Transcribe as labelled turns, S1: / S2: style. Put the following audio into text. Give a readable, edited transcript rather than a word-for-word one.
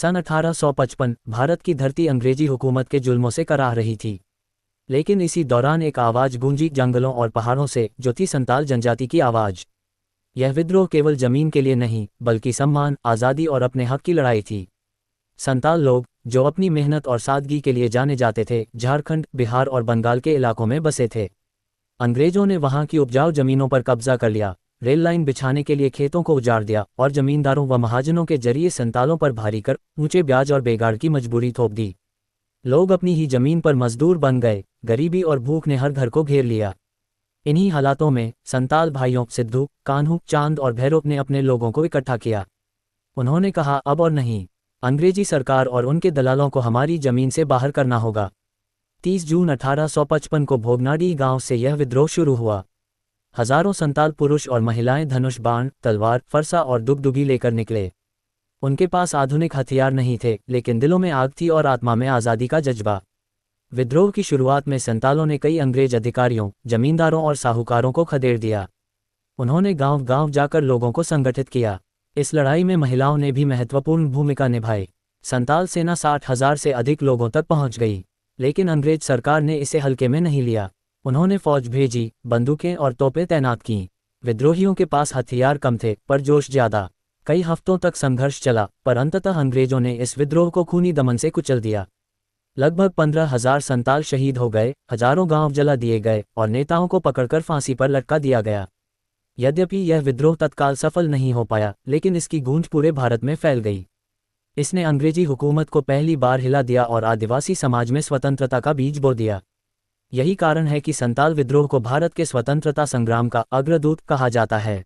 S1: सन 1855 भारत की धरती अंग्रेजी हुकूमत के जुल्मों से कराह रही थी। लेकिन इसी दौरान एक आवाज़ गूंजी जंगलों और पहाड़ों से, जो थी संताल जनजाति की आवाज़। यह विद्रोह केवल जमीन के लिए नहीं, बल्कि सम्मान, आज़ादी और अपने हक की लड़ाई थी। संताल लोग, जो अपनी मेहनत और सादगी के लिए जाने जाते थे, झारखंड, बिहार और बंगाल के इलाकों में बसे थे। अंग्रेजों ने वहां की उपजाऊ जमीनों पर कब्जा कर लिया, रेल लाइन बिछाने के लिए खेतों को उजाड़ दिया और जमींदारों व महाजनों के जरिए संतालों पर भारी कर, ऊंचे ब्याज और बेगार की मजबूरी थोप दी। लोग अपनी ही जमीन पर मजदूर बन गए, गरीबी और भूख ने हर घर को घेर लिया। इन्हीं हालातों में संताल भाइयों सिद्धू, कान्हू, चांद और भैरव ने अपने लोगों को इकट्ठा किया। उन्होंने कहा, अब और नहीं, अंग्रेजी सरकार और उनके दलालों को हमारी जमीन से बाहर करना होगा। 30 जून 1855 को भोगनाडीह गांव से यह विद्रोह शुरू हुआ। हजारों संताल पुरुष और महिलाएं धनुष, बाण, तलवार, फरसा और दुगदुगी लेकर निकले। उनके पास आधुनिक हथियार नहीं थे, लेकिन दिलों में आग थी और आत्मा में आज़ादी का जज्बा। विद्रोह की शुरुआत में संतालों ने कई अंग्रेज अधिकारियों, जमींदारों और साहूकारों को खदेड़ दिया। उन्होंने गांव-गांव जाकर लोगों को संगठित किया। इस लड़ाई में महिलाओं ने भी महत्वपूर्ण भूमिका निभाई। संताल सेना 60,000 से अधिक लोगों तक पहुंच गई, लेकिन अंग्रेज सरकार ने इसे हल्के में नहीं लिया। उन्होंने फौज भेजी, बंदूकें और तोपें तैनात कीं। विद्रोहियों के पास हथियार कम थे, पर जोश ज्यादा। कई हफ्तों तक संघर्ष चला, पर अंततः अंग्रेजों ने इस विद्रोह को खूनी दमन से कुचल दिया। लगभग 15,000 संताल शहीद हो गए, हजारों गांव जला दिए गए और नेताओं को पकड़कर फांसी पर लटका दिया गया। यद्यपि यह विद्रोह तत्काल सफल नहीं हो पाया, लेकिन इसकी गूंज पूरे भारत में फैल गई। इसने अंग्रेजी हुकूमत को पहली बार हिला दिया और आदिवासी समाज में स्वतंत्रता का बीज बो दिया। यही कारण है कि संताल विद्रोह को भारत के स्वतंत्रता संग्राम का अग्रदूत कहा जाता है।